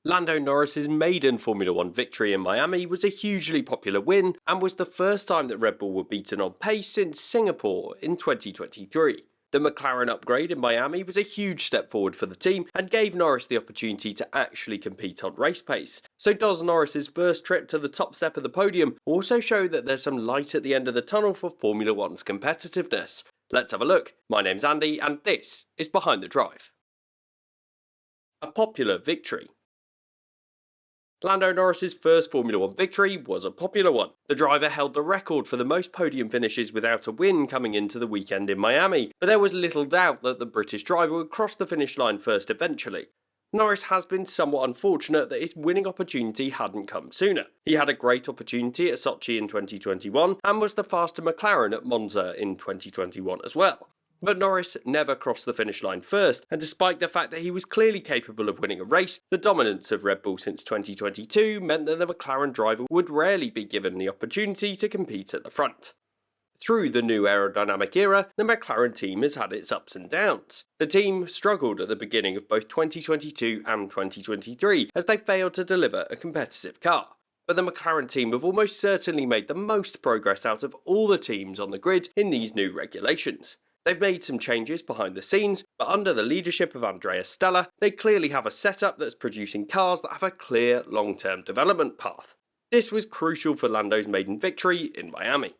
Lando Norris's maiden Formula 1 victory in Miami was a hugely popular win and was the first time that Red Bull were beaten on pace since Singapore in 2023. The McLaren upgrade in Miami was a huge step forward for the team and gave Norris the opportunity to actually compete on race pace. So does Norris's first trip to the top step of the podium also show that there's some light at the end of the tunnel for Formula 1's competitiveness? Let's have a look. My name's Andy and this is Behind the Drive. A popular victory. Lando Norris's first Formula 1 victory was a popular one. The driver held the record for the most podium finishes without a win coming into the weekend in Miami, but there was little doubt that the British driver would cross the finish line first eventually. Norris has been somewhat unfortunate that his winning opportunity hadn't come sooner. He had a great opportunity at Sochi in 2021 and was the faster McLaren at Monza in 2021 as well. But Norris never crossed the finish line first, and despite the fact that he was clearly capable of winning a race, the dominance of Red Bull since 2022 meant that the McLaren driver would rarely be given the opportunity to compete at the front. Through the new aerodynamic era, the McLaren team has had its ups and downs. The team struggled at the beginning of both 2022 and 2023 as they failed to deliver a competitive car. But the McLaren team have almost certainly made the most progress out of all the teams on the grid in these new regulations. They've made some changes behind the scenes, but under the leadership of Andrea Stella, they clearly have a setup that's producing cars that have a clear long-term development path. This was crucial for Lando's maiden victory in Miami.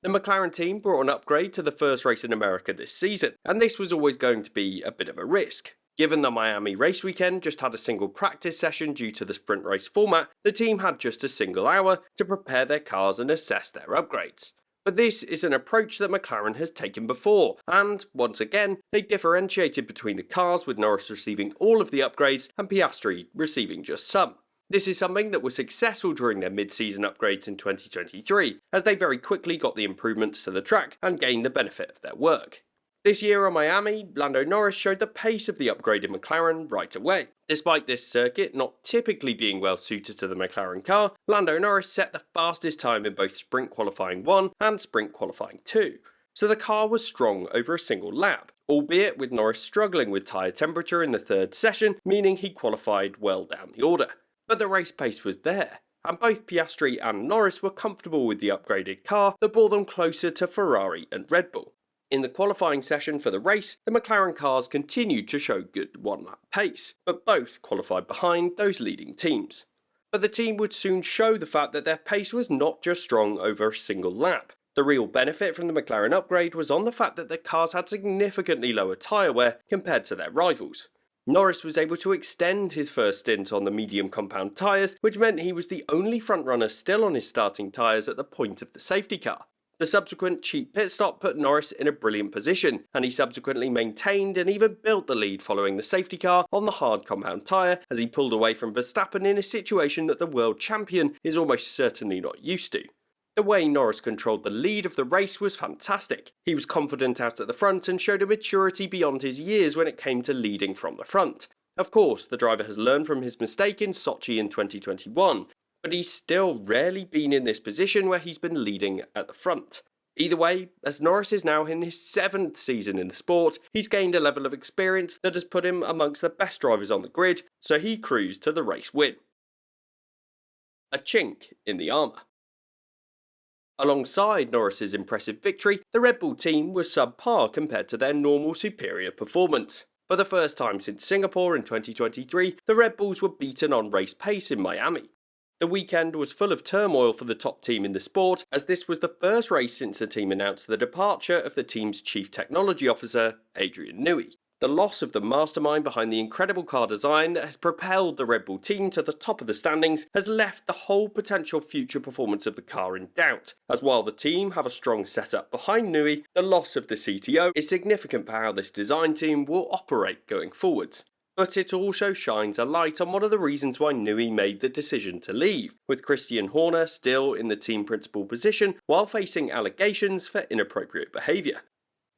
The McLaren team brought an upgrade to the first race in America this season, and this was always going to be a bit of a risk. Given the Miami race weekend just had a single practice session due to the sprint race format, the team had just a single hour to prepare their cars and assess their upgrades. But this is an approach that McLaren has taken before, and once again, they differentiated between the cars with Norris receiving all of the upgrades and Piastri receiving just some. This is something that was successful during their mid-season upgrades in 2023, as they very quickly got the improvements to the track and gained the benefit of their work. This year on Miami, Lando Norris showed the pace of the upgrade in McLaren right away. Despite this circuit not typically being well suited to the McLaren car, Lando Norris set the fastest time in both Sprint Qualifying 1 and Sprint Qualifying 2. So the car was strong over a single lap, albeit with Norris struggling with tyre temperature in the third session, meaning he qualified well down the order. But the race pace was there, and both Piastri and Norris were comfortable with the upgraded car that brought them closer to Ferrari and Red Bull. In the qualifying session for the race, the McLaren cars continued to show good one-lap pace, but both qualified behind those leading teams. But the team would soon show the fact that their pace was not just strong over a single lap. The real benefit from the McLaren upgrade was on the fact that the cars had significantly lower tyre wear compared to their rivals. Norris was able to extend his first stint on the medium compound tyres, which meant he was the only frontrunner still on his starting tyres at the point of the safety car. The subsequent cheap pit stop put Norris in a brilliant position, and he subsequently maintained and even built the lead following the safety car on the hard compound tyre as he pulled away from Verstappen in a situation that the world champion is almost certainly not used to. The way Norris controlled the lead of the race was fantastic. He was confident out at the front and showed a maturity beyond his years when it came to leading from the front. Of course, the driver has learned from his mistake in Sochi in 2021, but he's still rarely been in this position where he's been leading at the front. Either way, as Norris is now in his 7th season in the sport, he's gained a level of experience that has put him amongst the best drivers on the grid, so he cruised to the race win. A chink in the armour. Alongside Norris's impressive victory, the Red Bull team was subpar compared to their normal superior performance. For the first time since Singapore in 2023, the Red Bulls were beaten on race pace in Miami. The weekend was full of turmoil for the top team in the sport, as this was the first race since the team announced the departure of the team's chief technology officer, Adrian Newey. The loss of the mastermind behind the incredible car design that has propelled the Red Bull team to the top of the standings has left the whole potential future performance of the car in doubt, as while the team have a strong setup behind Newey, the loss of the CTO is significant for how this design team will operate going forwards. But it also shines a light on one of the reasons why Newey made the decision to leave, with Christian Horner still in the team principal position while facing allegations for inappropriate behaviour.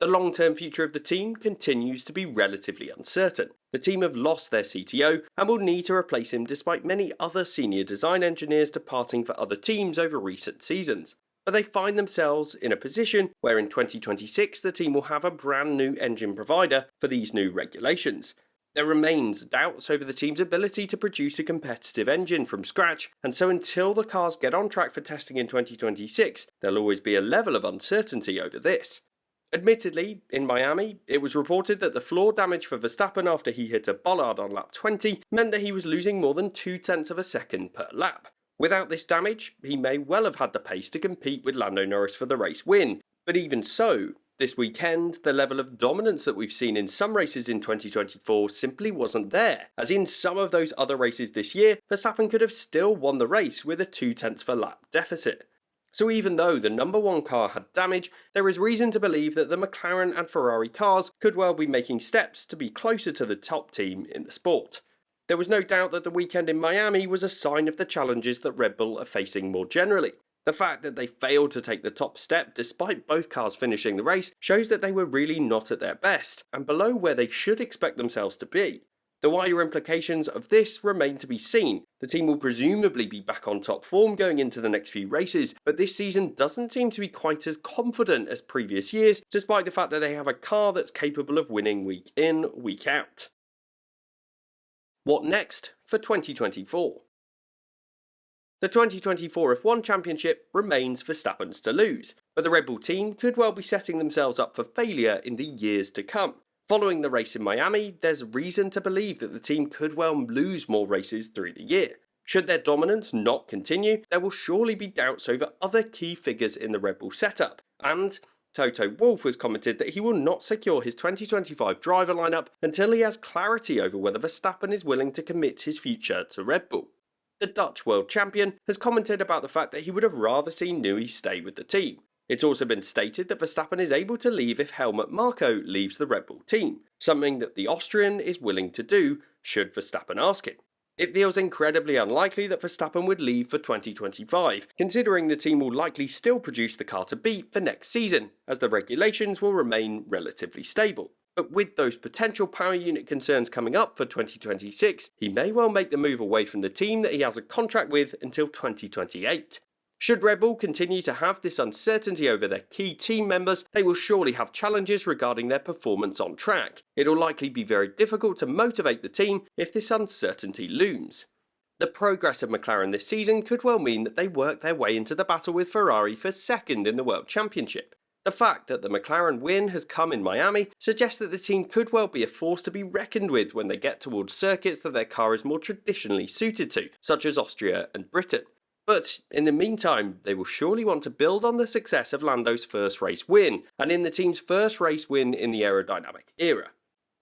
The long-term future of the team continues to be relatively uncertain. The team have lost their CTO and will need to replace him despite many other senior design engineers departing for other teams over recent seasons. But they find themselves in a position where in 2026 the team will have a brand new engine provider for these new regulations. There remains doubts over the team's ability to produce a competitive engine from scratch, and so until the cars get on track for testing in 2026, there'll always be a level of uncertainty over this. Admittedly, in Miami, it was reported that the floor damage for Verstappen after he hit a bollard on lap 20 meant that he was losing more than 0.2 of a second per lap. Without this damage, he may well have had the pace to compete with Lando Norris for the race win, but even so, this weekend, the level of dominance that we've seen in some races in 2024 simply wasn't there, as in some of those other races this year, Verstappen could have still won the race with a 0.2 of a lap deficit. So even though the number one car had damage, there is reason to believe that the McLaren and Ferrari cars could well be making steps to be closer to the top team in the sport. There was no doubt that the weekend in Miami was a sign of the challenges that Red Bull are facing more generally. The fact that they failed to take the top step despite both cars finishing the race shows that they were really not at their best, and below where they should expect themselves to be. The wider implications of this remain to be seen. The team will presumably be back on top form going into the next few races, but this season doesn't seem to be quite as confident as previous years, despite the fact that they have a car that's capable of winning week in, week out. What next for 2024? The 2024 F1 Championship remains Verstappen's to lose, but the Red Bull team could well be setting themselves up for failure in the years to come. Following the race in Miami, there's reason to believe that the team could well lose more races through the year. Should their dominance not continue, there will surely be doubts over other key figures in the Red Bull setup, and Toto Wolff has commented that he will not secure his 2025 driver lineup until he has clarity over whether Verstappen is willing to commit his future to Red Bull. The Dutch world champion has commented about the fact that he would have rather seen Newey stay with the team. It's also been stated that Verstappen is able to leave if Helmut Marko leaves the Red Bull team, something that the Austrian is willing to do should Verstappen ask him. It feels incredibly unlikely that Verstappen would leave for 2025, considering the team will likely still produce the car to beat for next season, as the regulations will remain relatively stable. But with those potential power unit concerns coming up for 2026, he may well make the move away from the team that he has a contract with until 2028. Should Red Bull continue to have this uncertainty over their key team members, they will surely have challenges regarding their performance on track. It will likely be very difficult to motivate the team if this uncertainty looms. The progress of McLaren this season could well mean that they work their way into the battle with Ferrari for second in the World Championship. The fact that the McLaren win has come in Miami suggests that the team could well be a force to be reckoned with when they get towards circuits that their car is more traditionally suited to, such as Austria and Britain. But in the meantime, they will surely want to build on the success of Lando's first race win, and in the team's first race win in the aerodynamic era.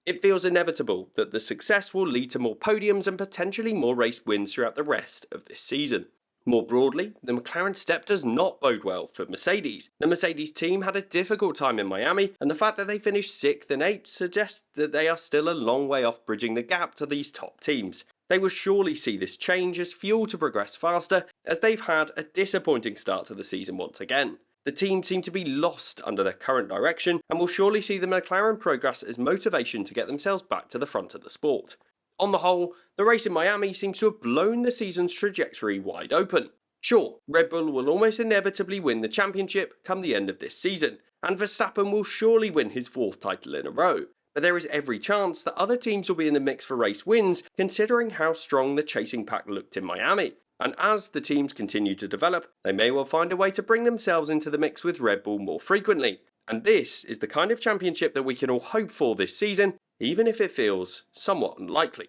It feels inevitable that the success will lead to more podiums and potentially more race wins throughout the rest of this season. More broadly, the McLaren step does not bode well for Mercedes. The Mercedes team had a difficult time in Miami, and the fact that they finished 6th and 8th suggests that they are still a long way off bridging the gap to these top teams. They will surely see this change as fuel to progress faster, as they've had a disappointing start to the season once again. The team seem to be lost under their current direction, and will surely see the McLaren progress as motivation to get themselves back to the front of the sport. On the whole, the race in Miami seems to have blown the season's trajectory wide open. Sure, Red Bull will almost inevitably win the championship come the end of this season, and Verstappen will surely win his 4th title in a row. But there is every chance that other teams will be in the mix for race wins, considering how strong the chasing pack looked in Miami. And as the teams continue to develop, they may well find a way to bring themselves into the mix with Red Bull more frequently. And this is the kind of championship that we can all hope for this season, even if it feels somewhat unlikely.